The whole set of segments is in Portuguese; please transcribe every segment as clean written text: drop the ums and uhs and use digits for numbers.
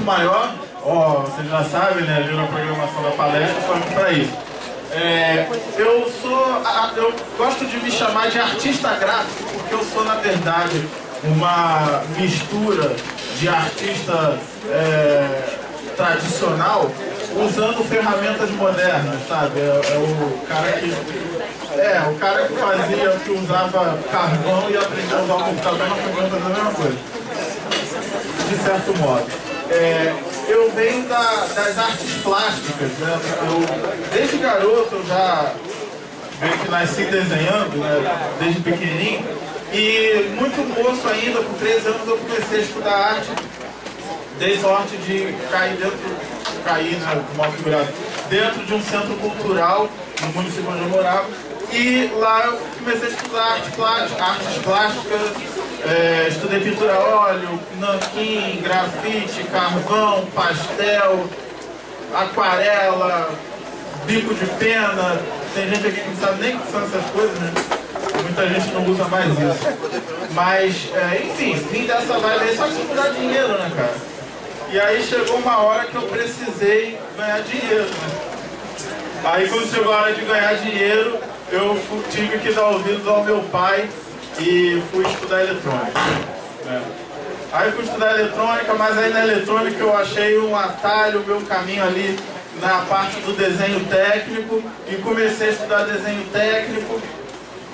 maior, ó, vocês já sabem, né? Viram a programação da palestra, foi para isso. Eu gosto de me chamar de artista gráfico, porque eu sou, na verdade, uma mistura de artista tradicional usando ferramentas modernas, sabe? O cara que fazia, que usava carvão e aprendeu a usar o computador, nós podemos fazer a mesma coisa, de certo modo. Eu venho das artes plásticas, né? Desde garoto eu já meio que nasci desenhando, né? Desde pequenininho, e muito moço ainda, com 13 anos eu comecei a estudar arte. Dei sorte de cair, né, mal figurado, dentro de um centro cultural no município onde eu morava, e lá eu comecei a estudar artes plásticas, estudei pintura a óleo, nanquim, grafite, carvão, pastel, aquarela, bico de pena. Tem gente aqui que não sabe nem o que são essas coisas, né? Muita gente não usa mais isso. Mas, enfim, vim dessa vibe aí, só que sem mudar dinheiro, né, cara? E aí chegou uma hora que eu precisei ganhar dinheiro, né? Aí quando chegou a hora de ganhar dinheiro, eu tive que dar ouvidos ao meu pai e fui estudar eletrônica, né? Aí fui estudar eletrônica, mas aí na eletrônica eu achei um atalho, o meu caminho ali na parte do desenho técnico, e comecei a estudar desenho técnico,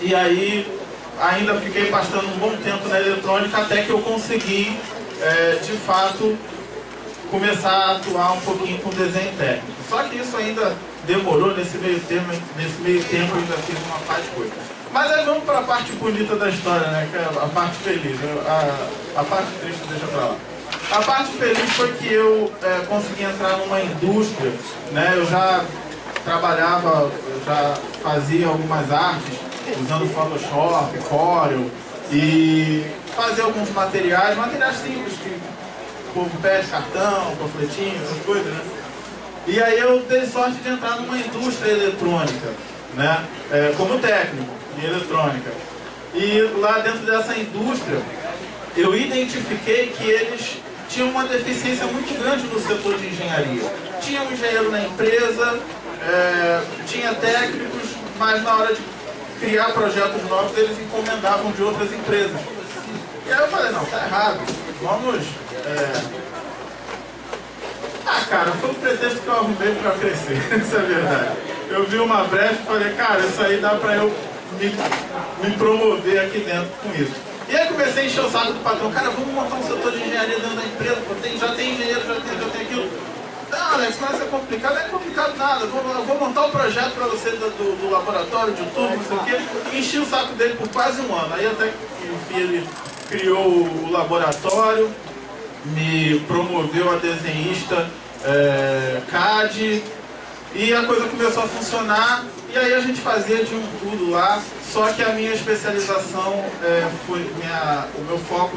e aí ainda fiquei passando um bom tempo na eletrônica até que eu consegui, de fato, começar a atuar um pouquinho com desenho técnico. Só que isso ainda demorou, nesse meio tempo eu ainda fiz uma parte de coisa. Mas aí vamos para a parte bonita da história, né? Que é a parte feliz. A parte triste deixa pra lá. A parte feliz foi que eu consegui entrar numa indústria, né? Eu já trabalhava, eu já fazia algumas artes usando Photoshop, Corel, e fazia alguns materiais simples, que o povo pede, cartão, panfletinho, essas coisas, né? E aí eu dei sorte de entrar numa indústria eletrônica, né? Como técnico em eletrônica. E lá dentro dessa indústria, eu identifiquei que eles tinham uma deficiência muito grande no setor de engenharia. Tinha um engenheiro na empresa, tinha técnicos, mas na hora de criar projetos novos, eles encomendavam de outras empresas. E aí eu falei, não, tá errado, vamos... cara, foi um pretexto que eu arrumei para crescer, isso é verdade. Eu vi uma brecha e falei, cara, isso aí dá para eu me promover aqui dentro com isso. E aí comecei a encher o saco do patrão, cara, vamos montar um setor de engenharia dentro da empresa, já tem engenheiro, já tem aquilo. Não, Alex, mas é complicado. Não é complicado nada, eu vou montar um projeto para você do laboratório, de tudo, não sei o quê. E enchi o saco dele por quase um ano. Aí até que ele criou o laboratório, me promoveu a desenhista CAD, e a coisa começou a funcionar, e aí a gente fazia de um tudo lá, só que a minha especialização, o meu foco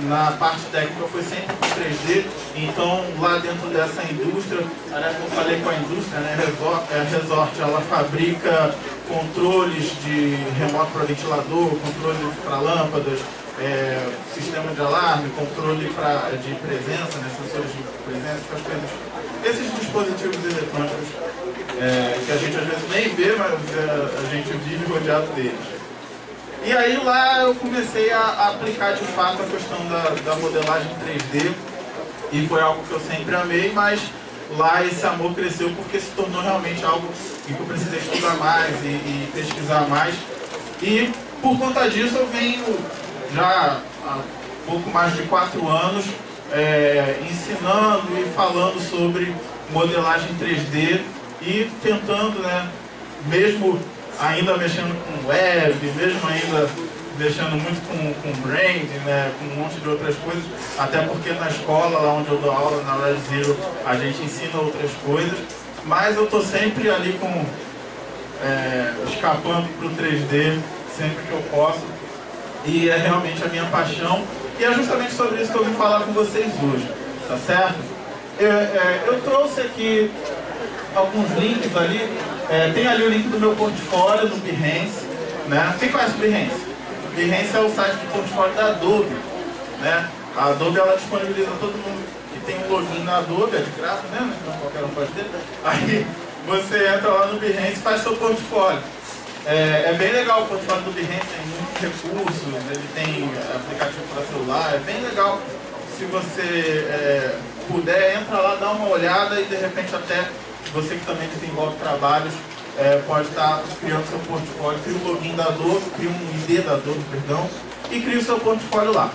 na parte técnica foi sempre com 3D, então lá dentro dessa indústria, aliás, eu falei com a indústria, né, a Resort, ela fabrica controles de remoto para ventilador, controle para lâmpadas, sistema de alarme, controle de presença, né, sensores de presença, essas coisas. Esses dispositivos eletrônicos que a gente às vezes nem vê, mas a gente vive rodeado deles. E aí lá eu comecei a aplicar de fato a questão da modelagem 3D, e foi algo que eu sempre amei, mas lá esse amor cresceu porque se tornou realmente algo que eu precisei estudar mais e pesquisar mais. E por conta disso eu venho já há pouco mais de 4 anos ensinando e falando sobre modelagem 3D e tentando, né, mesmo ainda mexendo com web, mesmo ainda mexendo muito com branding, né, com um monte de outras coisas, até porque na escola, lá onde eu dou aula, na Red Zero, a gente ensina outras coisas, mas eu estou sempre ali escapando para o 3D sempre que eu posso, e é realmente a minha paixão, e é justamente sobre isso que eu vim falar com vocês hoje, tá certo? Eu trouxe aqui alguns links ali, tem ali o link do meu portfólio no Behance, né? Quem conhece o Behance? O Behance é o site de portfólio da Adobe, né? A Adobe, ela disponibiliza a todo mundo que tem um login na Adobe, é de graça mesmo, então qualquer um pode ter. Aí você entra lá no Behance e faz seu portfólio. É bem legal o portfólio do Behance, tem muitos recursos, ele tem aplicativo para celular, é bem legal. Se você puder, entra lá, dá uma olhada e de repente até você que também desenvolve trabalhos pode estar criando seu portfólio, cria o login da Adobe, cria um ID da Adobe, perdão, e cria o seu portfólio lá.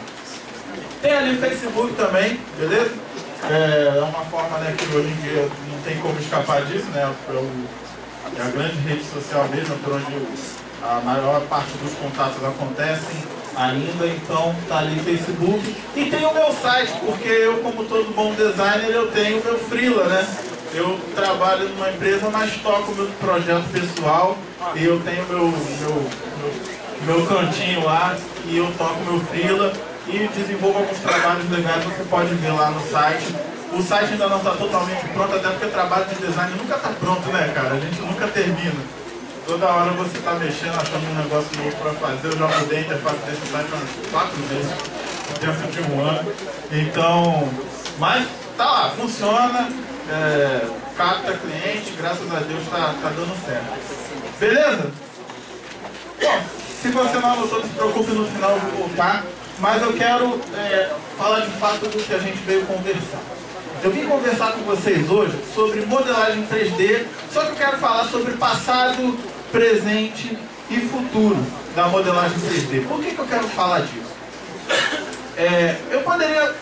Tem ali o Facebook também, beleza? É uma forma, né, que hoje em dia não tem como escapar disso, né? É a grande rede social mesmo, por onde a maior parte dos contatos acontecem ainda, então tá ali o Facebook. E tem o meu site, porque eu, como todo bom designer, eu tenho o meu freela, né? Eu trabalho numa empresa, mas toco o meu projeto pessoal e eu tenho meu cantinho lá e eu toco meu freela e desenvolvo alguns trabalhos legais, você pode ver lá no site. O site ainda não está totalmente pronto, até porque o trabalho de design nunca está pronto, né, cara? A gente nunca termina. Toda hora você está mexendo, achando um negócio novo para fazer. Eu já mudei a interface desse site umas 4 vezes dentro de um ano. Então, mas tá lá, funciona, capta cliente, graças a Deus tá dando certo. Beleza? Bom, se você não anotou, não se preocupe, no final eu vou voltar. Mas eu quero falar de fato do que a gente veio conversar. Eu vim conversar com vocês hoje sobre modelagem 3D, só que eu quero falar sobre passado, presente e futuro da modelagem 3D. Por que eu quero falar disso? Eu poderia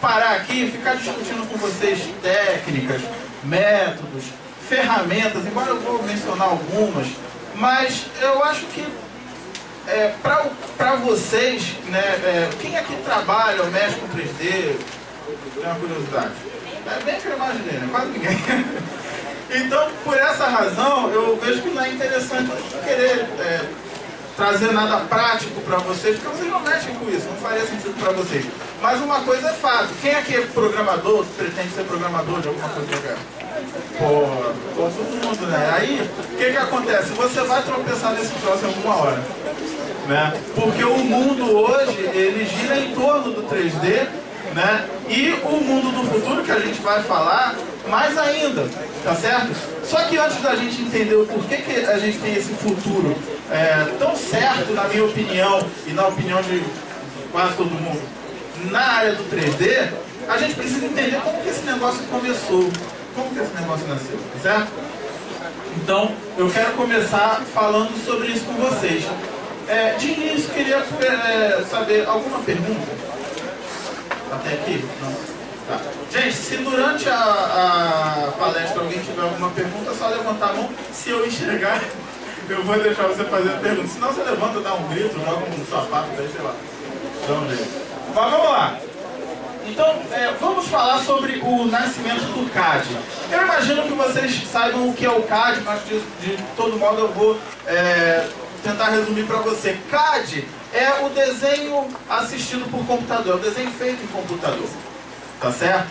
parar aqui e ficar discutindo com vocês técnicas, métodos, ferramentas, embora eu vou mencionar algumas, mas eu acho que para vocês, né, quem aqui trabalha ou mexe com 3D, tem uma curiosidade? É bem que eu imaginei, né? Quase ninguém. Então, por essa razão, eu vejo que não é interessante querer trazer nada prático para vocês, porque vocês não mexem com isso, não faria sentido para vocês. Mas uma coisa é fato, quem aqui é programador, pretende ser programador de alguma coisa qualquer? Pô, todo mundo, né? Aí, o que acontece? Você vai tropeçar nesse troço em alguma hora, né? Porque o mundo hoje, ele gira em torno do 3D, né? E o mundo do futuro, que a gente vai falar, mais ainda, tá certo? Só que antes da gente entender o porquê que a gente tem esse futuro tão certo, na minha opinião, e na opinião de quase todo mundo, na área do 3D, a gente precisa entender como que esse negócio começou, como que esse negócio nasceu, tá certo? Então, eu quero começar falando sobre isso com vocês. De início, queria saber alguma pergunta? Até aqui? Não. Tá. Gente, se durante a palestra alguém tiver alguma pergunta, é só levantar a mão. Se eu enxergar, eu vou deixar você fazer a pergunta. Se não, você levanta, dá um grito, joga um sapato, daí sei lá. Dá um jeito. Mas vamos lá. Então, vamos falar sobre o nascimento do CAD. Eu imagino que vocês saibam o que é o CAD, mas de todo modo eu vou tentar resumir para você. CAD é o desenho assistido por computador, é o desenho feito em computador, tá certo?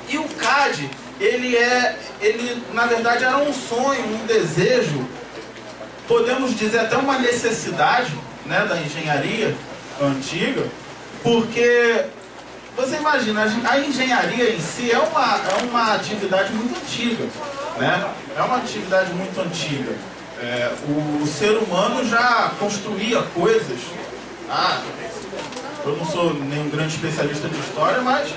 E o CAD, ele na verdade era um sonho, um desejo, podemos dizer até uma necessidade, né, da engenharia antiga, porque você imagina, a engenharia em si é uma atividade muito antiga, né? É uma atividade muito antiga. O ser humano já construía coisas. Eu não sou nenhum grande especialista de história, mas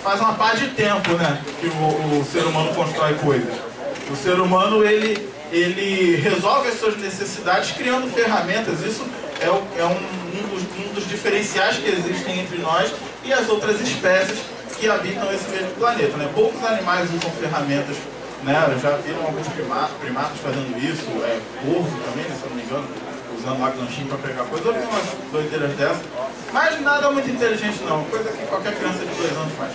faz uma par de tempo, né, que o ser humano constrói coisas. O ser humano ele resolve as suas necessidades criando ferramentas. Isso é um dos diferenciais que existem entre nós e as outras espécies que habitam esse mesmo planeta, né? Poucos animais usam ferramentas, né? Eu já viram alguns primatas fazendo isso, corvo também, se eu não me engano, usando lá ganchinho para pegar coisa. Eu vi umas doideiras dessas, mas nada muito inteligente não, coisa que qualquer criança de 2 anos faz.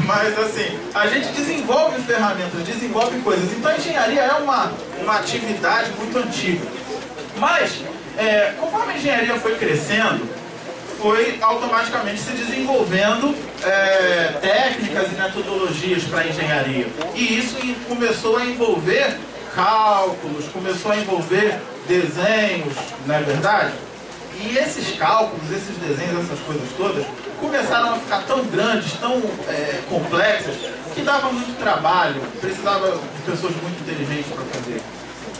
Mas assim, a gente desenvolve ferramentas, desenvolve coisas. Então a engenharia é uma atividade muito antiga. Mas, conforme a engenharia foi crescendo, foi automaticamente se desenvolvendo técnicas e metodologias para a engenharia. E isso começou a envolver cálculos, começou a envolver desenhos, não é verdade? E esses cálculos, esses desenhos, essas coisas todas, começaram a ficar tão grandes, tão complexas, que dava muito trabalho, precisava de pessoas muito inteligentes para fazer.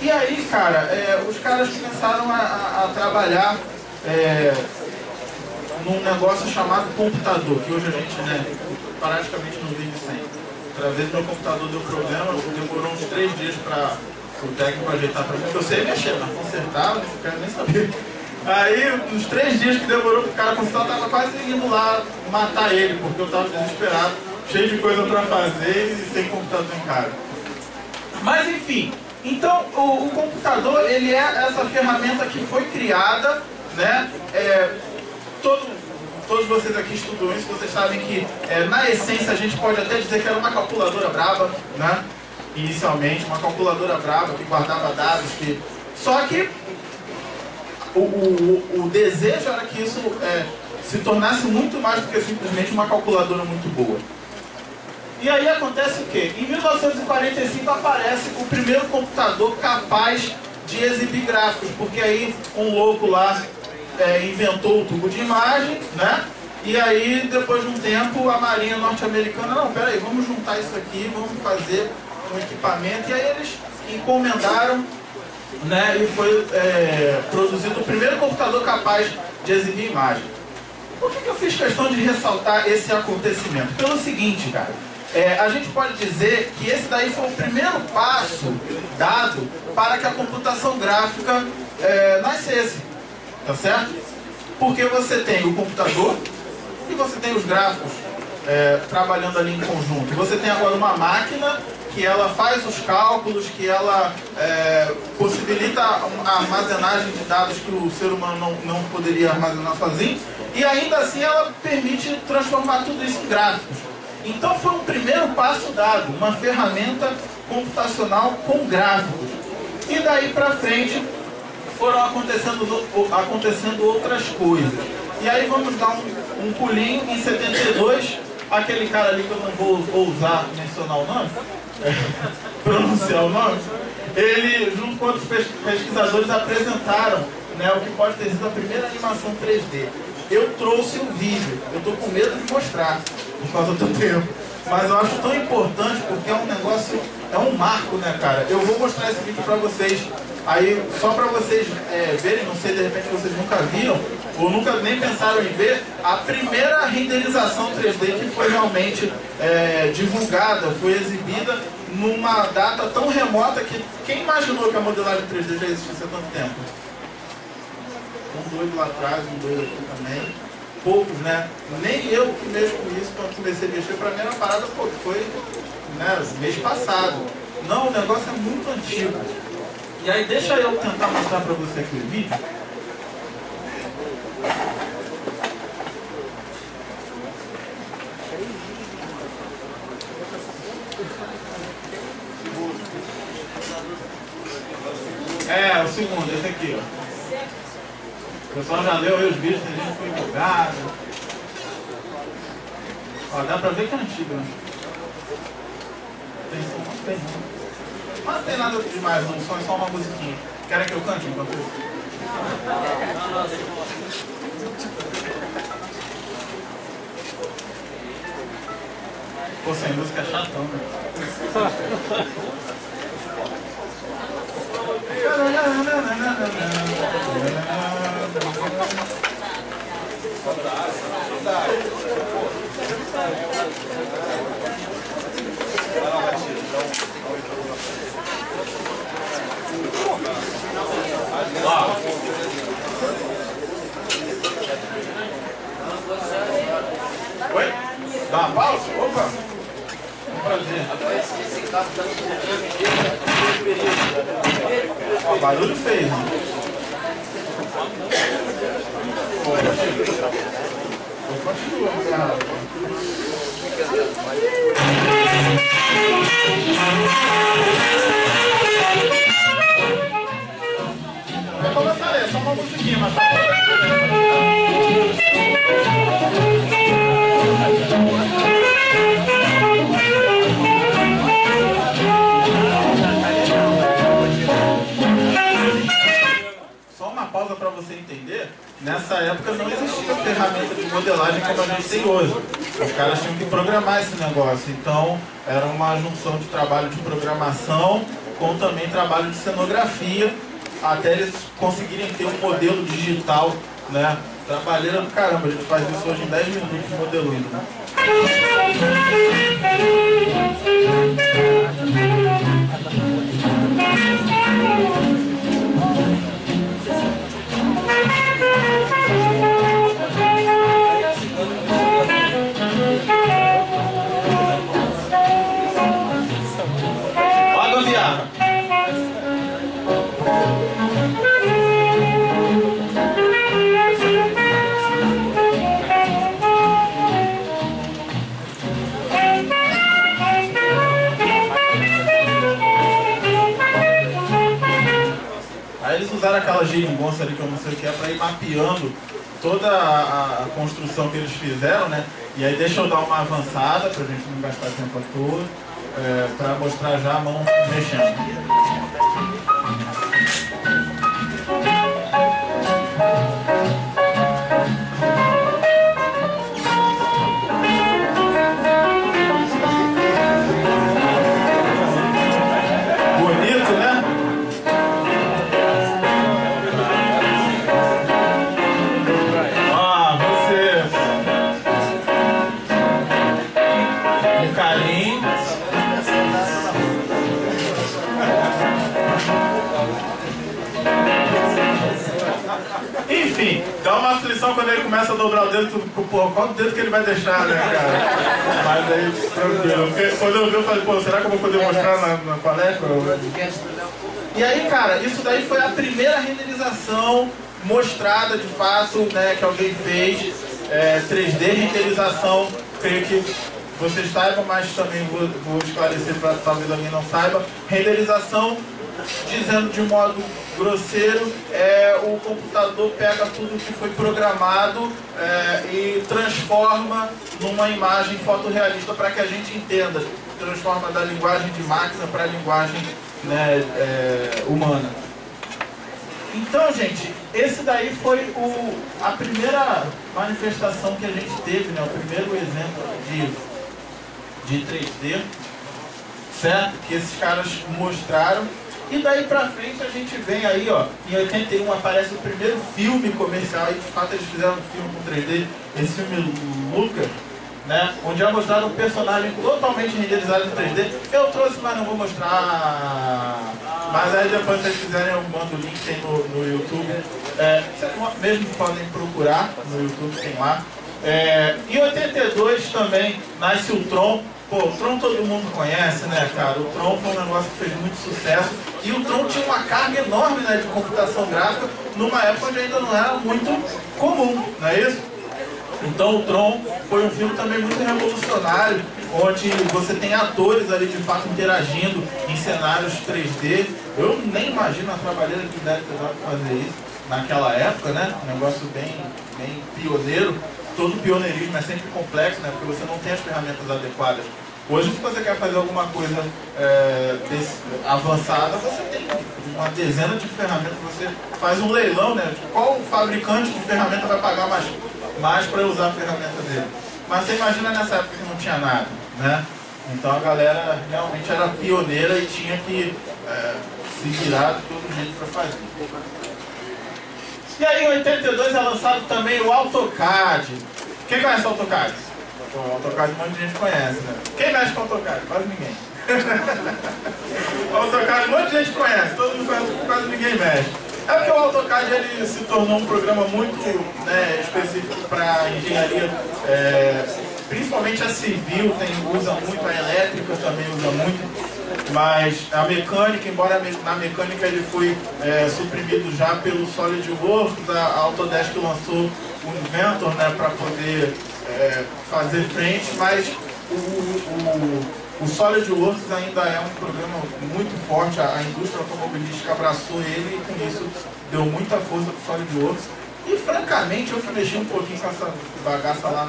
E aí, cara, os caras começaram a trabalhar num negócio chamado computador, que hoje a gente, né, praticamente não vive sem. Outra vez meu computador deu problema, demorou uns 3 dias para o técnico ajeitar para mim, porque eu sei mexer, mas consertar, não quero nem saber. Aí, uns 3 dias que demorou para o cara consertar, eu tava quase indo lá matar ele, porque eu tava desesperado, cheio de coisa para fazer e sem computador em casa. Mas enfim, então o computador, ele é essa ferramenta que foi criada, né? Todos vocês aqui estudam isso, vocês sabem que na essência a gente pode até dizer que era uma calculadora braba, né? Inicialmente, uma calculadora braba que guardava dados, só que o desejo era que isso se tornasse muito mais do que simplesmente uma calculadora muito boa. E aí acontece o quê? Em 1945 aparece o primeiro computador capaz de exibir gráficos, porque aí um louco lá inventou o tubo de imagem, né? E aí, depois de um tempo, a Marinha norte-americana, não, peraí, vamos juntar isso aqui, vamos fazer um equipamento. E aí eles encomendaram, né? E foi produzido o primeiro computador capaz de exibir imagem. Por que eu fiz questão de ressaltar esse acontecimento? Pelo seguinte, cara, a gente pode dizer que esse daí foi o primeiro passo dado para que a computação gráfica nascesse. Tá certo? Porque você tem o computador e você tem os gráficos trabalhando ali em conjunto. Você tem agora uma máquina que ela faz os cálculos, que ela possibilita a armazenagem de dados que o ser humano não poderia armazenar sozinho, e ainda assim ela permite transformar tudo isso em gráficos. Então foi um primeiro passo dado, uma ferramenta computacional com gráficos. E daí para frente foram acontecendo outras coisas. E aí vamos dar um pulinho. Em 72, aquele cara ali que eu não vou ousar mencionar o nome, pronunciar o nome, ele, junto com outros pesquisadores, apresentaram, né, o que pode ter sido a primeira animação 3D. Eu trouxe o vídeo, eu estou com medo de mostrar, por causa do tempo. Mas eu acho tão importante porque é um negócio, é um marco, né, cara? Eu vou mostrar esse vídeo para vocês. Aí, só para vocês verem, não sei, de repente vocês nunca viram, ou nunca nem pensaram em ver, a primeira renderização 3D que foi realmente divulgada, foi exibida numa data tão remota que quem imaginou que a modelagem 3D já existisse há tanto tempo? Um doido lá atrás, um doido aqui também. Poucos, né? Nem eu que mexo com isso, quando comecei a mexer, para mim era uma parada, pô, foi, né, mês passado. Não, o negócio é muito antigo. E aí deixa eu tentar mostrar para você aqui o vídeo. O segundo, esse aqui, ó. O pessoal já leu aí os vídeos, tem gente que foi empolgado. Ó, dá pra ver que é antigo, né? Tem som, não tem não. Mas não tem nada demais, não, som é só uma musiquinha. Querem que eu cante enquanto isso? Pô, sem música é chatão, né? Oi? Dá uma pausa? Opa! Um prazer. Ó, barulho fez, né? Continua, como eu falei, é só uma musiquinha, mas tá só uma pausa para você entender. Nessa época não existia ferramenta de modelagem como a gente tem hoje. Os caras tinham que programar esse negócio. Então, era uma junção de trabalho de programação com também trabalho de cenografia, até eles conseguirem ter um modelo digital, né? Trabalheira do caramba, a gente faz isso hoje em 10 minutos modelando, né? Ó a gambiarra. Eles usaram aquela geringonça ali que eu não sei o que é para ir mapeando toda a construção que eles fizeram, né? E aí deixa eu dar uma avançada pra gente não gastar tempo à toa, para mostrar já a mão mexendo. Enfim, dá uma aflição quando ele começa a dobrar o dedo, pô, qual dedo que ele vai deixar, né, cara? Mas aí, tranquilo. Porque quando eu vi, eu falei, pô, será que eu vou poder mostrar na palestra? E aí, cara, isso daí foi a primeira renderização mostrada, de fato, né, que alguém fez. 3D, renderização, creio que vocês saibam, mas também vou esclarecer para talvez alguém não saiba. Renderização, dizendo de modo grosseiro, o computador pega tudo que foi programado e transforma numa imagem fotorrealista para que a gente entenda. Transforma da linguagem de máquina para a linguagem, né, humana. Então, gente, esse daí foi a primeira manifestação que a gente teve, né, o primeiro exemplo de 3D, certo? Que esses caras mostraram. E daí pra frente a gente vem aí, ó, em 81 aparece o primeiro filme comercial, e de fato eles fizeram um filme com 3D, esse filme Luca, né, onde já mostraram um personagem totalmente renderizado em 3D. Eu trouxe, mas não vou mostrar. Mas aí depois se vocês quiserem eu mando o link, tem no YouTube. Vocês mesmo podem procurar no YouTube, tem lá. Em 82 também nasce o Tron. Pô, o Tron todo mundo conhece, né, cara? O Tron foi um negócio que fez muito sucesso. E o Tron tinha uma carga enorme, né, de computação gráfica, numa época onde ainda não era muito comum, não é isso? Então o Tron foi um filme também muito revolucionário, onde você tem atores ali de fato interagindo em cenários 3D. Eu nem imagino a trabalheira que deve ter dado para fazer isso naquela época, né? Um negócio bem pioneiro. Todo pioneirismo é sempre complexo, né? Porque você não tem as ferramentas adequadas. Hoje, se você quer fazer alguma coisa avançada, você tem uma dezena de ferramentas. Você faz um leilão, né? Qual fabricante de ferramenta vai pagar mais para usar a ferramenta dele? Mas você imagina nessa época que não tinha nada, né? Então a galera realmente era pioneira e tinha que se virar de todo jeito para fazer. E aí em 82 é lançado também o AutoCAD. Quem conhece o AutoCAD? O AutoCAD um monte de gente conhece, né? Quem mexe com o AutoCAD? Quase ninguém. O AutoCAD um monte de gente conhece, todo mundo conhece, quase ninguém mexe. É porque o AutoCAD ele se tornou um programa muito, né, específico para engenharia, principalmente a civil, usa muito, a elétrica também usa muito. Mas a mecânica, embora na mecânica ele foi suprimido já pelo SolidWorks, a Autodesk lançou o Inventor, né, para poder fazer frente, mas o SolidWorks ainda é um programa muito forte, a indústria automobilística abraçou ele e com isso deu muita força para o SolidWorks. E francamente eu fui mexer um pouquinho com essa bagaça lá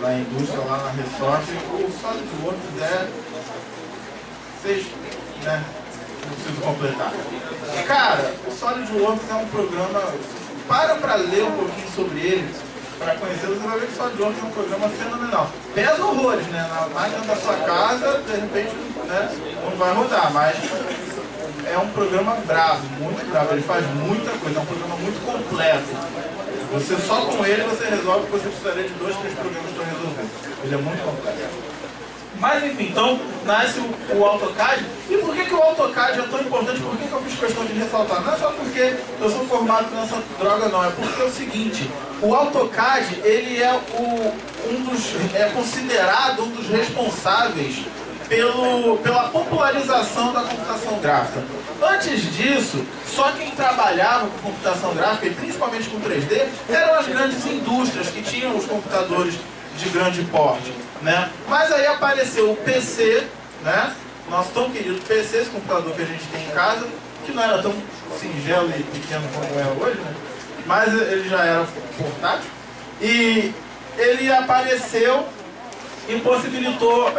na indústria, lá na Resort. O SolidWorks vocês, né, não preciso completar. Cara, o SolidWorks é um programa, para ler um pouquinho sobre ele, para conhecê-lo, você vai ver que o SolidWorks é um programa fenomenal. Pesa horrores, né? Na máquina da sua casa, de repente, né, não vai rodar, mas é um programa bravo, muito bravo. Ele faz muita coisa, é um programa muito completo. Você só com ele você resolve o que você precisaria de 2, 3 programas para resolver. Ele é muito complexo. Mas enfim, então nasce o AutoCAD. E por que o AutoCAD é tão importante? Por que eu fiz questão de ressaltar? Não é só porque eu sou formado nessa droga, não. É porque é o seguinte, o AutoCAD, ele é considerado um dos responsáveis pela popularização da computação gráfica. Antes disso, só quem trabalhava com computação gráfica, e principalmente com 3D, eram as grandes indústrias que tinham os computadores de grande porte, né? Mas aí apareceu o PC, né? Nosso tão querido PC, esse computador que a gente tem em casa, que não era tão singelo e pequeno como é hoje, né? Mas ele já era portátil. E ele apareceu e possibilitou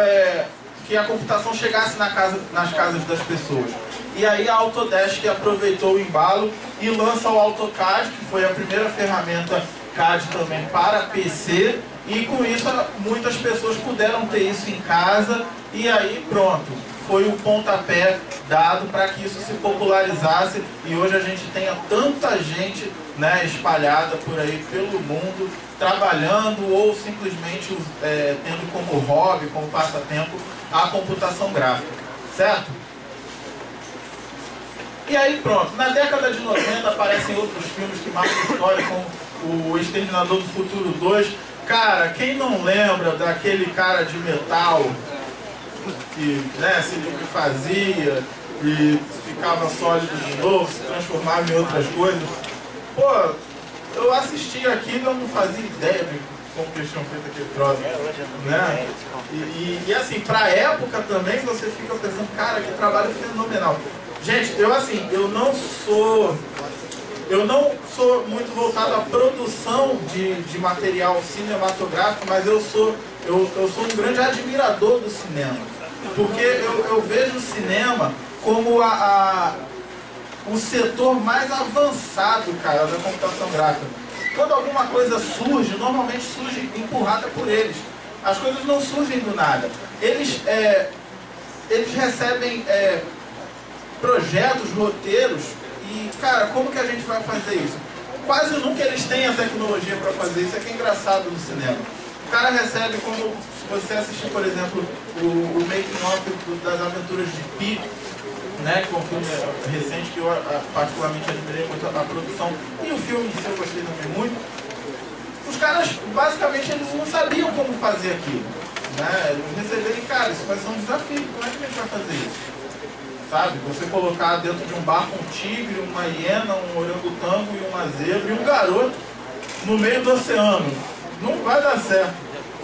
que a computação chegasse nas casas das pessoas. E aí a Autodesk aproveitou o embalo e lança o AutoCAD, que foi a primeira ferramenta CAD também para PC, e com isso muitas pessoas puderam ter isso em casa, e aí pronto, foi o pontapé dado para que isso se popularizasse e hoje a gente tenha tanta gente, né, espalhada por aí pelo mundo, trabalhando ou simplesmente tendo como hobby, como passatempo, a computação gráfica, certo? E aí pronto, na década de 90 aparecem outros filmes que marcam a história, como o Exterminador do Futuro 2. Cara, quem não lembra daquele cara de metal que, né, se liquefazia e ficava sólido de novo, se transformava em outras coisas? Pô, eu assisti aquilo e não fazia ideia de como que eles tinham feito aquele troço, né? E assim, pra época também você fica pensando, cara, que trabalho fenomenal. Gente, eu não sou muito voltado à produção de material cinematográfico, mas eu sou um grande admirador do cinema. Porque eu vejo o cinema como o setor mais avançado, cara, da computação gráfica. Quando alguma coisa surge, normalmente surge empurrada por eles. As coisas não surgem do nada. Eles recebem projetos, roteiros, e, cara, como que a gente vai fazer isso? Quase nunca eles têm a tecnologia para fazer isso, é que é engraçado no cinema. O cara recebe, como se você assistir, por exemplo, o making of das aventuras de Pi, né, que é um filme recente que eu particularmente admirei muito a produção, e o filme em si eu gostei também muito. Os caras, basicamente, eles não sabiam como fazer aquilo, né? Eles receberem, cara, isso vai ser um desafio, como é que a gente vai fazer isso? Sabe? Você colocar dentro de um barco um tigre, uma hiena, um orangotango e uma zebra e um garoto no meio do oceano. Não vai dar certo.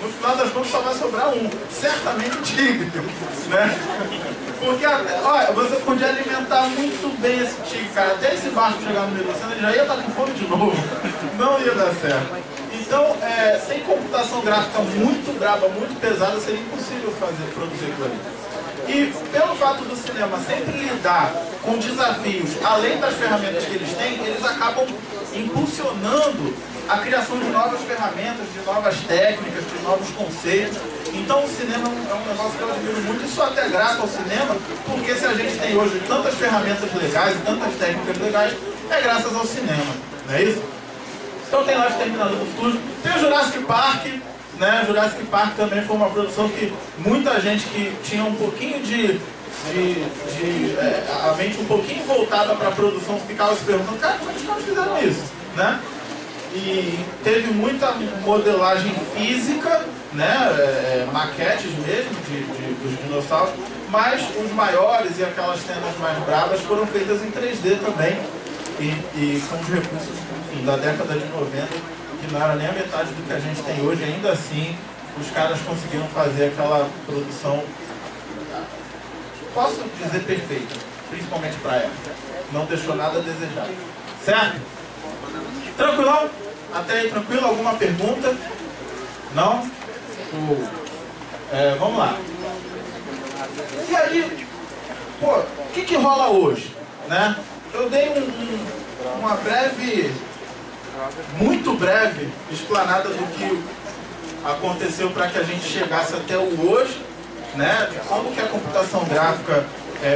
No final das contas só vai sobrar um. Certamente o tigre. Né? Porque, olha, você podia alimentar muito bem esse tigre, cara. Até esse barco chegar no meio do oceano, ele já ia estar com fome de novo. Não ia dar certo. Então, sem computação gráfica muito braba, muito pesada, seria impossível produzir aquilo ali. E pelo fato do cinema sempre lidar com desafios, além das ferramentas que eles têm, eles acabam impulsionando a criação de novas ferramentas, de novas técnicas, de novos conceitos. Então o cinema é um negócio que eu admiro muito, isso até grato ao cinema, porque se a gente tem hoje tantas ferramentas legais e tantas técnicas legais, é graças ao cinema, não é isso? Então tem lá o Exterminador do Futuro, tem o Jurassic Park, né? Jurassic Park também foi uma produção que muita gente que tinha um pouquinho a mente um pouquinho voltada para a produção ficava se perguntando, cara, como é que os caras fizeram isso? Né? E teve muita modelagem física, né? Maquetes mesmo dos dinossauros, mas os maiores e aquelas cenas mais bravas foram feitas em 3D também e com os recursos, enfim, da década de 90, que não era nem a metade do que a gente tem hoje. Ainda assim, os caras conseguiram fazer aquela produção, posso dizer, perfeita, principalmente para a época. Não deixou nada a desejar. Certo? Tranquilão? Até aí tranquilo? Alguma pergunta? Não? Vamos lá. E aí, pô, o que rola hoje, né? Eu dei uma breve, muito breve, explanada do que aconteceu para que a gente chegasse até o hoje, né? De como que a computação gráfica,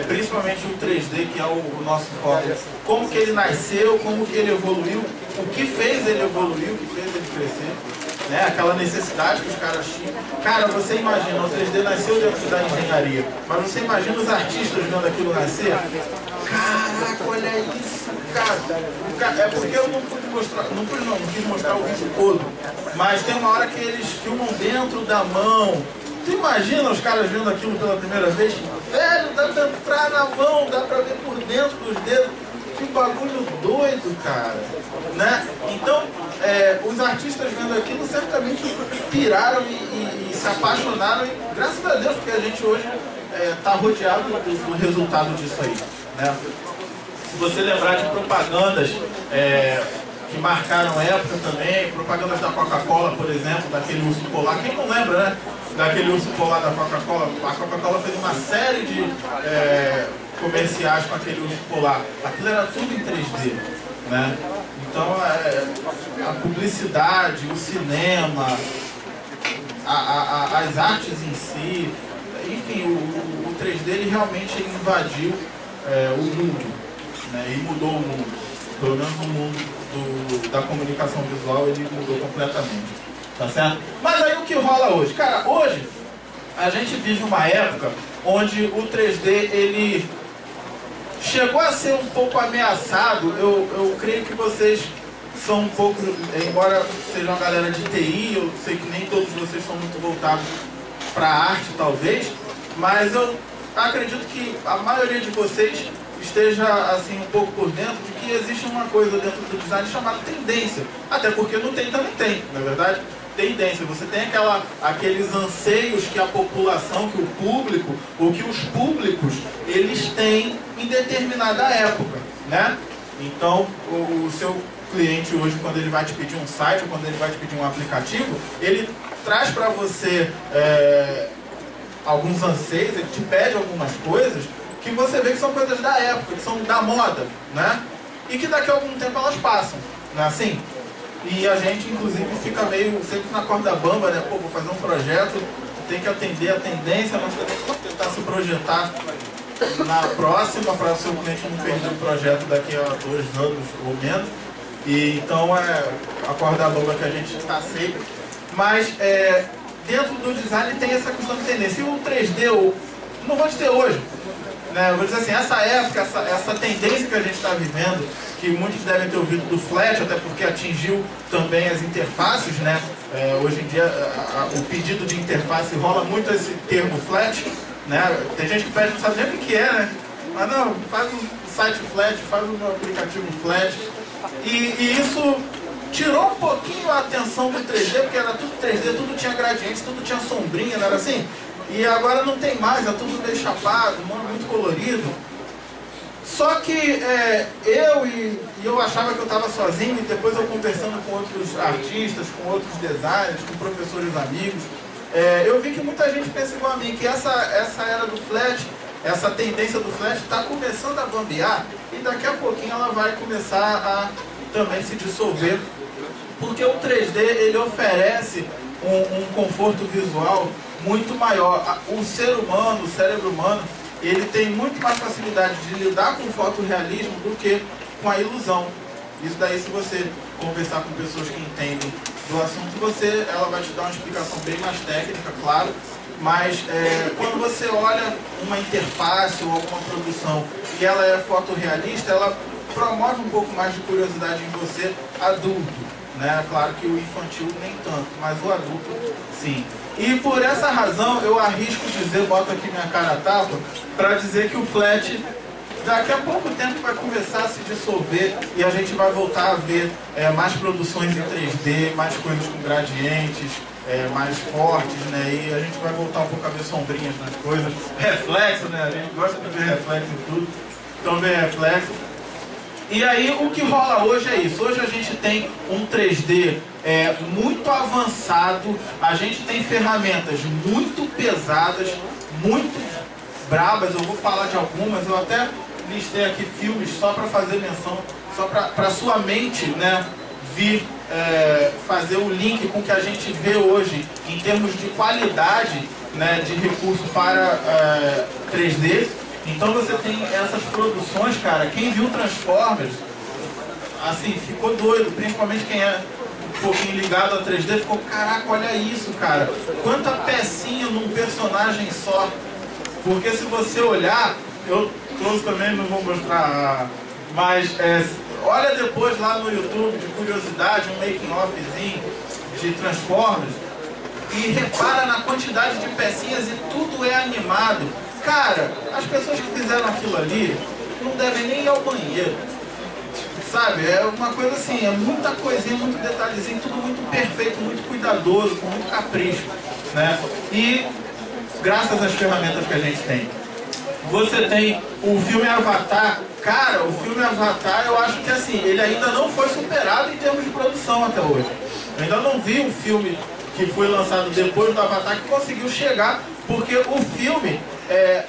principalmente o 3D, que é o nosso foco, como que ele nasceu, como que ele evoluiu, o que fez ele evoluir, o que fez ele crescer, né? Aquela necessidade que os caras tinham. Cara, você imagina, o 3D nasceu dentro da engenharia, mas você imagina os artistas vendo aquilo nascer? Caraca, olha isso, cara. É porque eu não pude mostrar, não quis mostrar o vídeo todo, mas tem uma hora que eles filmam dentro da mão. Tu imagina os caras vendo aquilo pela primeira vez? Velho, dá pra entrar na mão, dá pra ver por dentro dos dedos. Que bagulho doido, cara. Né? Então, os artistas vendo aquilo certamente piraram e se apaixonaram. E graças a Deus, porque a gente hoje está rodeado do resultado disso aí. Né? Se você lembrar de propagandas que marcaram época também, propagandas da Coca-Cola, por exemplo, daquele urso polar. Quem não lembra, né? Daquele urso polar da Coca-Cola. A Coca-Cola fez uma série de comerciais com aquele urso polar. Aquilo era tudo em 3D, né? Então, a publicidade, o cinema, as artes em si, enfim, o 3D ele realmente invadiu o mundo, né? E mudou o mundo. Pelo menos o mundo da comunicação visual, ele mudou completamente. Tá certo? Mas aí o que rola hoje? Cara, hoje a gente vive uma época onde o 3D ele chegou a ser um pouco ameaçado. Eu creio que vocês são um pouco, embora sejam uma galera de TI, eu sei que nem todos vocês são muito voltados para a arte, talvez, mas eu acredito que a maioria de vocês esteja assim um pouco por dentro de que existe uma coisa dentro do design chamada tendência. Até porque no TI também tem, na verdade. Tendência, você tem aqueles anseios que a população, que o público, ou que os públicos, eles têm em determinada época, né? Então, o seu cliente hoje, quando ele vai te pedir um site, ou quando ele vai te pedir um aplicativo, ele traz para você alguns anseios, ele te pede algumas coisas que você vê que são coisas da época, que são da moda, né? E que daqui a algum tempo elas passam, não é assim? E a gente, inclusive, fica meio sempre na corda bamba, né? Pô, vou fazer um projeto, tem que atender a tendência, mas também tentar se projetar na próxima, para o seu cliente não perder o projeto daqui a 2 anos ou menos. E então a corda bamba que a gente está sempre. Mas dentro do design tem essa questão de tendência. E o 3D, não vou dizer hoje, né? Eu vou dizer assim, essa época, essa tendência que a gente está vivendo, que muitos devem ter ouvido do Flash, até porque atingiu também as interfaces, né? Hoje em dia o pedido de interface rola muito esse termo Flash, né? Tem gente que pede, não sabe nem o que é, né? Mas não, faz um site Flash, faz um aplicativo Flash. E isso tirou um pouquinho a atenção do 3D, porque era tudo 3D, tudo tinha gradiente, tudo tinha sombrinha, não era assim? E agora não tem mais, é tudo meio chapado, muito colorido. Só que eu achava que eu estava sozinho, e depois eu conversando com outros artistas, com outros designers, com professores amigos, eu vi que muita gente pensa igual a mim, que essa era do Flash, essa tendência do Flash está começando a bambear, e daqui a pouquinho ela vai começar a também se dissolver, porque o 3D ele oferece um conforto visual muito maior. O ser humano, o cérebro humano, ele tem muito mais facilidade de lidar com o fotorrealismo do que com a ilusão. Isso daí, se você conversar com pessoas que entendem do assunto, ela vai te dar uma explicação bem mais técnica, claro, mas quando você olha uma interface ou alguma produção e ela é fotorrealista, ela promove um pouco mais de curiosidade em você, adulto, né? Claro que o infantil nem tanto, mas o adulto, sim. E por essa razão, eu arrisco dizer, boto aqui minha cara a tapa, para dizer que o Flash, daqui a pouco tempo, vai começar a se dissolver e a gente vai voltar a ver mais produções em 3D, mais coisas com gradientes, mais fortes, né? E a gente vai voltar um pouco a ver sombrinhas nas coisas, reflexo, né? A gente gosta de ver reflexo em tudo, então ver reflexo. E aí o que rola hoje é isso. Hoje a gente tem um 3D muito avançado, a gente tem ferramentas muito pesadas, muito brabas, eu vou falar de algumas, eu até listei aqui filmes só para fazer menção, só para sua mente, né, vir fazer o link com o que a gente vê hoje em termos de qualidade, né, de recurso para 3D. Então você tem essas produções, cara, quem viu Transformers, assim, ficou doido, principalmente quem é um pouquinho ligado a 3D, ficou, caraca, olha isso, cara, quanta pecinha num personagem só. Porque se você olhar, eu trouxe também, não vou mostrar, mas olha depois lá no YouTube, de curiosidade, um making offzinho de Transformers, e repara na quantidade de pecinhas e tudo é animado. Cara, as pessoas que fizeram aquilo ali não devem nem ir ao banheiro, sabe? É uma coisa assim, é muita coisinha, muito detalhezinho, tudo muito perfeito, muito cuidadoso, com muito capricho, né? E graças às ferramentas que a gente tem. Você tem o filme Avatar. Cara, o filme Avatar, eu acho que assim, ele ainda não foi superado em termos de produção até hoje. Eu ainda não vi um filme que foi lançado depois do Avatar que conseguiu chegar, porque o filme,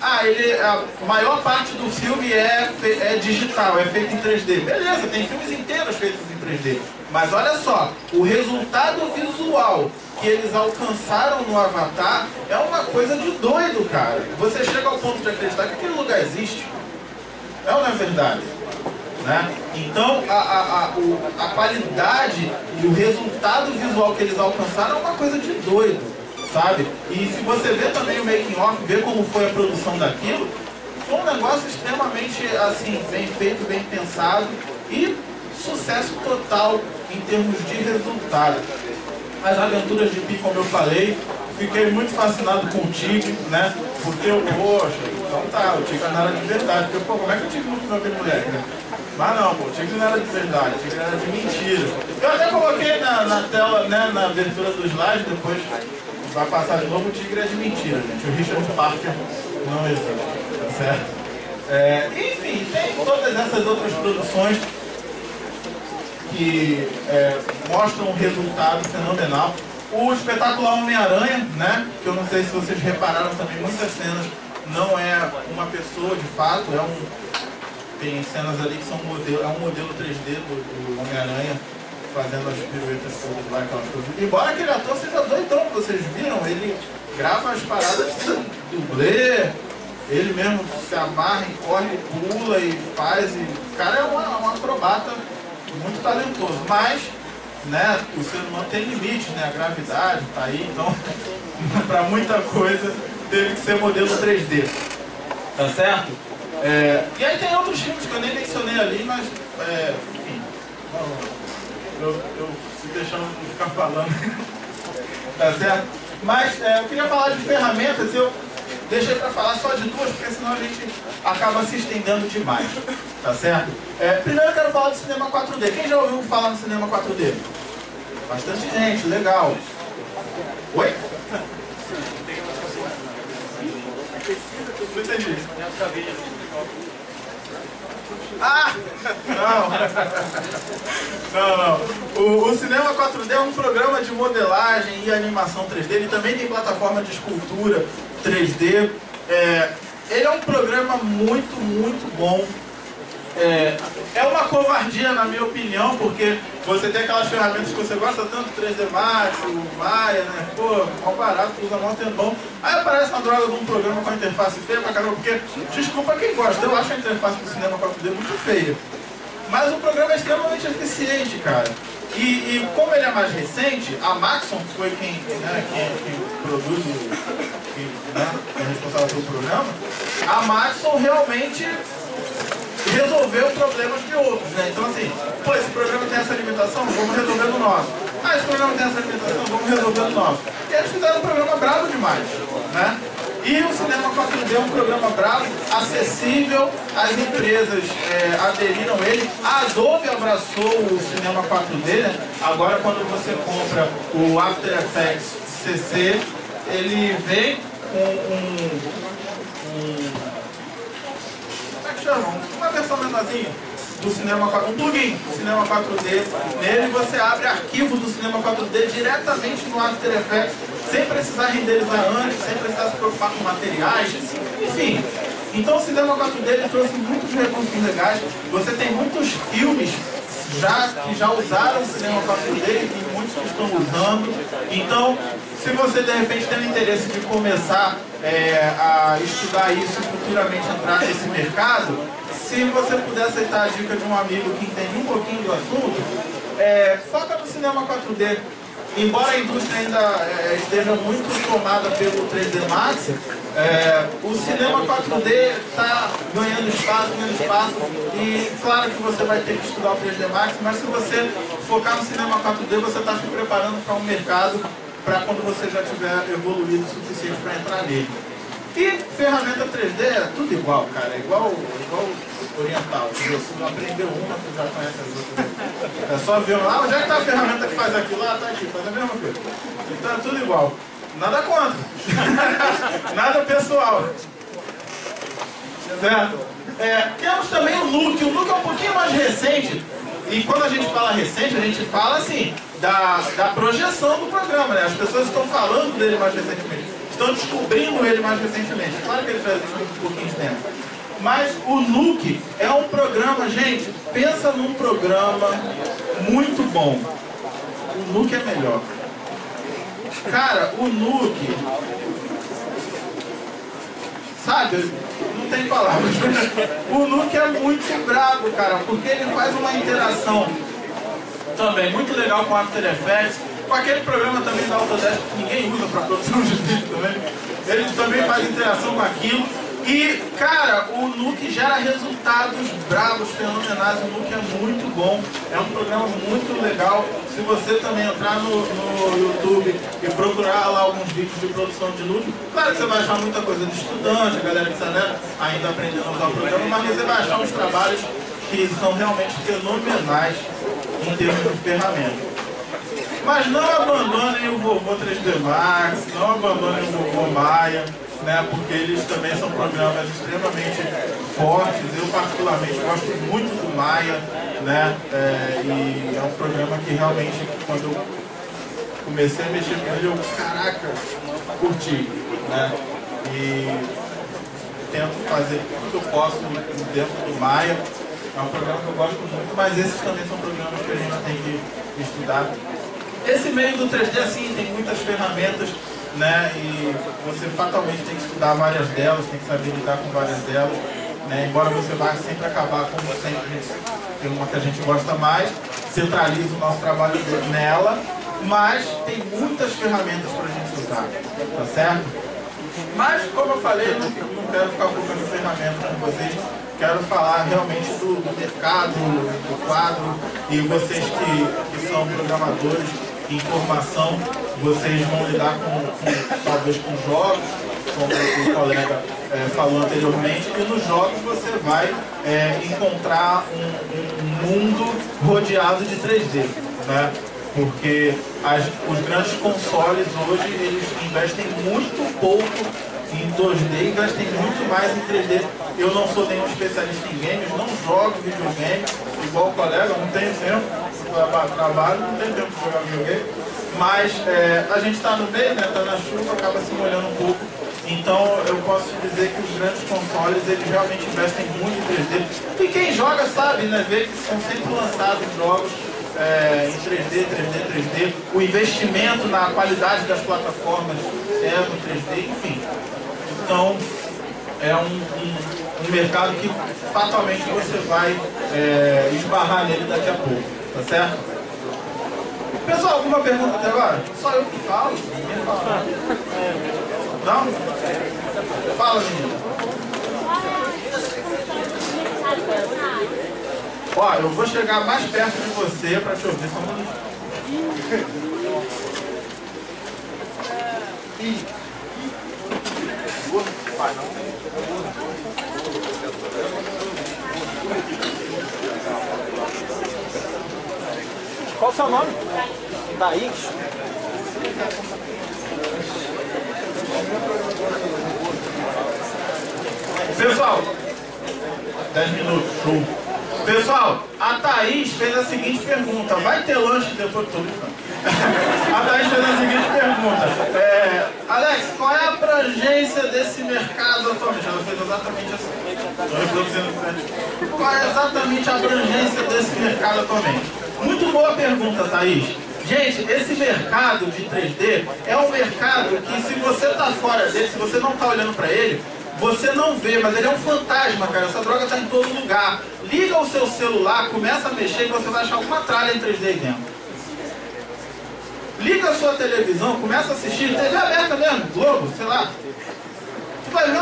a maior parte do filme é digital, é feito em 3D. Beleza, tem filmes inteiros feitos em 3D. Mas olha só, o resultado visual que eles alcançaram no Avatar é uma coisa de doido, cara. Você chega ao ponto de acreditar que aquele lugar existe. É ou não é verdade? Né? Então, a qualidade e o resultado visual que eles alcançaram é uma coisa de doido, sabe? E se você vê também o making of, vê como foi a produção daquilo, foi um negócio extremamente, assim, bem feito, bem pensado e sucesso total em termos de resultado. As aventuras de Pi, como eu falei, fiquei muito fascinado com o Tigre, né? Porque eu, poxa, então tá, o Tigre não era de verdade. Porque, pô, como é que o Tigre não criou aquele moleque, né? Mas não, pô, o Tigre não era de verdade, o Tigre era de mentira. Eu até coloquei na tela, né, na abertura do slide, depois vai passar de novo, o Tigre é de mentira, gente. O Richard Parker não existe, tá certo? Enfim, tem todas essas outras produções que mostram um resultado fenomenal. O espetacular Homem-Aranha, né? Que eu não sei se vocês repararam também, muitas cenas não é uma pessoa de fato, tem cenas ali que são modelo, é um modelo 3D do Homem-Aranha fazendo as piruetas todas lá, aquelas coisas. Embora aquele ator seja doidão, vocês viram, ele grava as paradas sem dublê, ele mesmo se amarra e corre, pula e faz, e o cara é um acrobata muito talentoso, mas, né, o ser humano tem limites, né, a gravidade tá aí, então para muita coisa teve que ser modelo 3D, tá certo? E aí tem outros filmes que eu nem mencionei ali, mas enfim, eu se deixando de ficar falando, tá certo? Mas eu queria falar de ferramentas, eu deixei para falar só de duas, porque senão a gente acaba se estendendo demais, tá certo? Primeiro eu quero falar do cinema 4D. Quem já ouviu falar no cinema 4D? Bastante gente, legal. Oi? Não entendi. Ah! Não. O cinema 4D é um programa de modelagem e animação 3D. Ele também tem plataforma de escultura 3D. Ele é um programa muito, muito bom. É uma covardia, na minha opinião, porque você tem aquelas ferramentas que você gosta tanto, 3D Max, o Maya, né? Pô, mal barato, usa mal tempão. Aí aparece uma droga de um programa com a interface feia pra caramba, porque, desculpa quem gosta, eu acho a interface do cinema 4D muito feia. Mas o programa é extremamente eficiente, cara. E como ele é mais recente, a Maxon, que foi quem produz, quem é responsável pelo programa, a Maxon realmente resolveu problemas de outros, né? Então assim, pô, esse programa tem essa limitação, vamos resolver no nosso. Ah, esse programa tem essa limitação, vamos resolver no nosso. E eles fizeram um programa brabo demais, né? E o Cinema 4D é um programa brabo, acessível, as empresas aderiram a ele. A Adobe abraçou o Cinema 4D, né? Agora quando você compra o After Effects CC, ele vem com uma versão menorzinha do Cinema 4D, um plugin do Cinema 4D. Nele você abre arquivos do Cinema 4D diretamente no After Effects sem precisar renderizar antes, sem precisar se preocupar com materiais, enfim. Então o cinema 4D ele trouxe muitos recursos legais. Você tem muitos filmes que já usaram o cinema 4D e muitos que estão usando. Então, se você de repente tem o interesse de começar a estudar isso e futuramente entrar nesse mercado, se você puder aceitar a dica de um amigo que entende um pouquinho do assunto, foca no cinema 4D. Embora a indústria ainda esteja muito tomada pelo 3D Max, o cinema 4D está ganhando espaço, e claro que você vai ter que estudar o 3D Max, mas se você focar no cinema 4D, você está se preparando para um mercado para quando você já tiver evoluído o suficiente para entrar nele. E ferramenta 3D é tudo igual, cara, igual oriental. Se você aprendeu uma, você já conhece as outras. É só ver lá, onde é que está a ferramenta que faz aquilo lá? Está aqui, faz a mesma coisa. Então é tudo igual. Nada contra. Nada pessoal. Certo? Temos também o Nuke. O Nuke é um pouquinho mais recente. E quando a gente fala recente, a gente fala assim, da projeção do programa, né? As pessoas estão falando dele mais recentemente. Estão descobrindo ele mais recentemente. Claro que ele já existe um pouquinho de tempo. Mas o Nuke é um programa, gente, pensa num programa muito bom. O Nuke é melhor. Cara, o Nuke, sabe, não tem palavras. O Nuke é muito brabo, cara, porque ele faz uma interação também muito legal com After Effects, com aquele programa também da Autodesk que ninguém usa para produção de vídeo também. Ele também faz interação com aquilo. E, cara, o Nuke gera resultados bravos, fenomenais. O Nuke é muito bom, é um programa muito legal. Se você também entrar no YouTube e procurar lá alguns vídeos de produção de Nuke, claro que você vai achar muita coisa de estudante, a galera que está ainda aprendendo a usar o programa, mas você vai achar uns trabalhos que são realmente fenomenais em termos de ferramenta. Mas não abandonem o Vovô 3D Max, não abandonem o Vovô Maya, né, porque eles também são programas extremamente fortes. Eu particularmente gosto muito do Maya, né, e é um programa que realmente, quando eu comecei a mexer com ele, eu, caraca, curti, né, e tento fazer tudo que eu posso dentro do Maya. É um programa que eu gosto muito, mas esses também são programas que a gente tem que estudar. Esse meio do 3D, assim, tem muitas ferramentas, né, e você fatalmente tem que estudar várias delas, tem que saber lidar com várias delas, né, embora você vá sempre acabar, como sempre, tem uma que a gente gosta mais, centraliza o nosso trabalho nela, mas tem muitas ferramentas para a gente usar, tá certo? Mas, como eu falei, não quero ficar focando em ferramentas com vocês, quero falar realmente do mercado, do quadro, e vocês que são programadores em formação, vocês vão lidar talvez com jogos, como o colega falou anteriormente, e nos jogos você vai encontrar um mundo rodeado de 3D, né? Porque os grandes consoles hoje, eles investem muito pouco em 2D, investem muito mais em 3D. Eu não sou nenhum especialista em games, não jogo videogame, igual o colega, não tenho tempo, trabalho, não tenho tempo de jogar videogame, mas a gente está no meio, né, está na chuva, acaba se molhando um pouco. Então eu posso te dizer que os grandes consoles, eles realmente investem muito em 3D. E quem joga sabe, né, vê que são sempre lançados jogos em 3D. O investimento na qualidade das plataformas no 3D, enfim. Então, é um mercado que fatalmente você vai esbarrar nele daqui a pouco, tá certo? Pessoal, alguma pergunta até agora? Só eu que falo? Ninguém fala. Não? Fala, menina. Ó, eu vou chegar mais perto de você para te ouvir só um minutinho. Qual o seu nome? Thaís? Pessoal, 10 minutos, show. Pessoal, a Thaís fez a seguinte pergunta: vai ter lanche depois do A Thaís fez a seguinte pergunta. Alex, qual é a abrangência desse mercado atualmente? Ela fez exatamente assim. Qual é exatamente a abrangência desse mercado atualmente? Muito boa pergunta, Thaís. Gente, esse mercado de 3D é um mercado que, se você está fora dele, se você não está olhando para ele, você não vê, mas ele é um fantasma, cara. Essa droga está em todo lugar. Liga o seu celular, começa a mexer e você vai achar alguma tralha em 3D aí dentro. Liga a sua televisão, começa a assistir, TV aberta mesmo, Globo, sei lá. Tu vai ver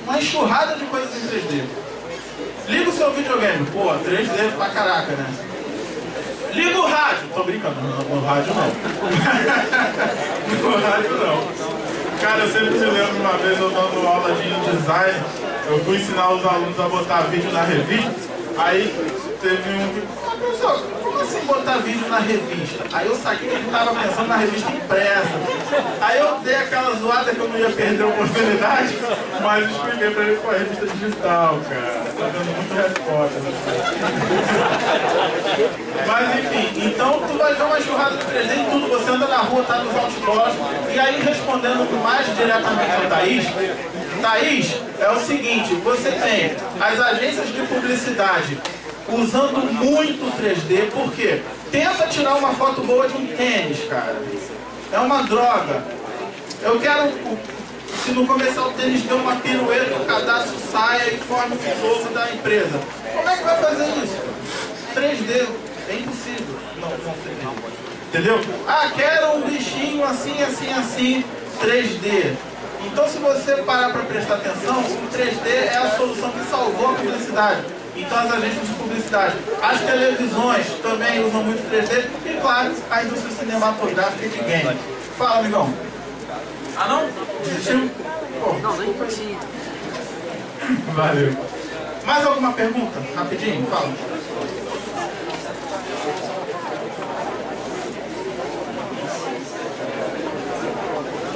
uma enxurrada de coisas em 3D. Liga o seu videogame, pô, 3D pra caraca, né? Liga o rádio. Tô brincando, no rádio não. No rádio não. Cara, eu sempre me lembro uma vez eu dando aula de design, eu fui ensinar os alunos a botar vídeo na revista, aí teve um que... Ah, professor, como assim botar vídeo na revista? Aí eu saquei que ele estava pensando na revista impressa. Aí eu dei aquela zoada que eu não ia perder a oportunidade, mas expliquei pra ele com a revista digital, cara. Tá dando muito resposta. Mas enfim, então tu vai ver uma enxurrada de 3D em tudo, você anda na rua, tá nos outdoors. E aí, respondendo mais diretamente ao Thaís, Thaís, é o seguinte, você tem as agências de publicidade usando muito 3D, por quê? Tenta tirar uma foto boa de um tênis, cara. É uma droga. Eu quero... Se no comercial o tênis deu uma pirueta, o cadastro saia e forme o logo da empresa. Como é que vai fazer isso? 3D. É impossível. Não 3D. Entendeu? Ah, quero um bichinho assim, assim, assim. 3D. Então, se você parar para prestar atenção, o 3D é a solução que salvou a publicidade. Então, as agências de publicidade, as televisões também usam muito 3D e, claro, a indústria cinematográfica de game. Fala, amigão. Ah, não? Desistiu? Pô, não, nem conheci. Valeu. Mais alguma pergunta? Rapidinho, fala.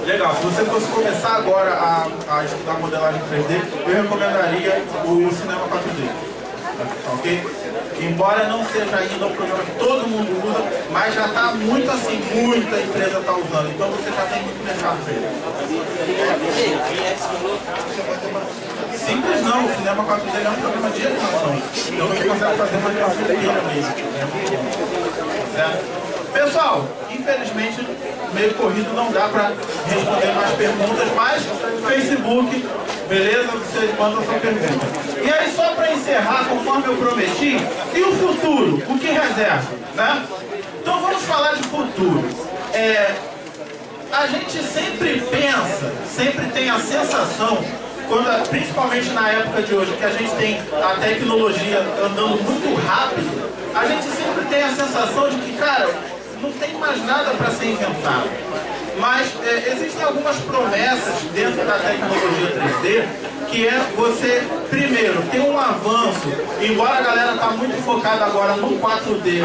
Legal, se você fosse começar agora a estudar modelagem 3D, eu recomendaria o Cinema 4D, ok? Embora não seja ainda um programa que todo mundo usa, mas já está muito assim, muita empresa está usando, então você já tem muito mercado para ele. Simples não, o Cinema 4D é um programa de animação, então você consegue fazer uma animação inteira mesmo. Certo? Pessoal, infelizmente, meio corrido não dá para responder mais perguntas, mas Facebook, beleza? Vocês mandam sua pergunta. E aí, só para encerrar, conforme eu prometi, e o futuro? O que reserva? Né? Então vamos falar de futuro. A gente sempre pensa, sempre tem a sensação, principalmente na época de hoje, que a gente tem a tecnologia andando muito rápido, a gente sempre tem a sensação de que, cara, não tem mais nada para ser inventado. Mas existem algumas promessas dentro da tecnologia 3D, que é você, primeiro, ter um avanço, embora a galera está muito focada agora no 4D,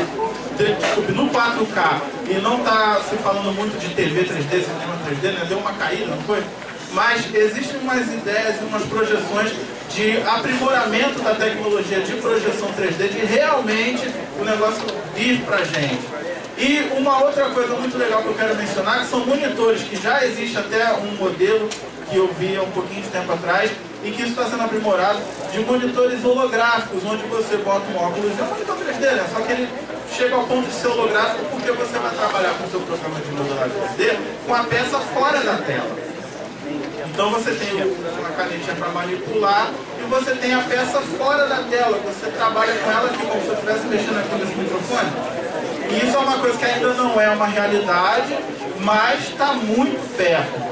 desculpe, no 4K, e não está se falando muito de TV 3D, cinema 3D, né? Deu uma caída, não foi? Mas existem umas ideias e umas projeções de aprimoramento da tecnologia de projeção 3D, de realmente o negócio vir pra gente. E uma outra coisa muito legal que eu quero mencionar, que são monitores, que já existe até um modelo que eu vi há um pouquinho de tempo atrás, e que isso está sendo aprimorado, de monitores holográficos, onde você bota um óculos, é um monitor 3D, né? Só que ele chega ao ponto de ser holográfico porque você vai trabalhar com o seu programa de modelagem 3D com a peça fora da tela. Então você tem uma canetinha para manipular e você tem a peça fora da tela, você trabalha com ela aqui como se eu estivesse mexendo aqui nesse microfone. E isso é uma coisa que ainda não é uma realidade, mas está muito perto.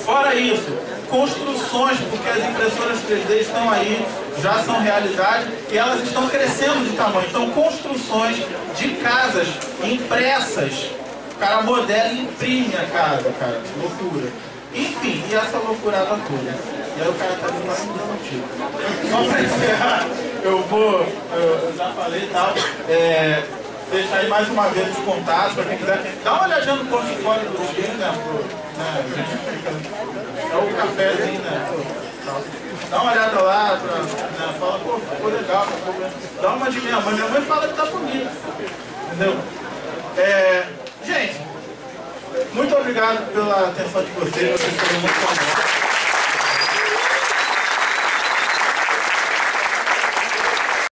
Fora isso, construções, porque as impressoras 3D estão aí, já são realidade e elas estão crescendo de tamanho. Então construções de casas impressas, o cara modela e imprime a casa, cara, loucura. Enfim, e essa loucurada toda. E aí o cara tá vindo mais um motivo. Só pra encerrar, eu já falei e tal, deixar aí mais uma vez os contatos para quem quiser. Dá uma olhadinha no portfólio do time, né? É o cafezinho, né? Dá uma olhada lá, né? Fala, pô, ficou legal, dá uma de minha mãe. Minha mãe fala que tá bonito. Entendeu? Gente, obrigado pela atenção de vocês foram muito bons.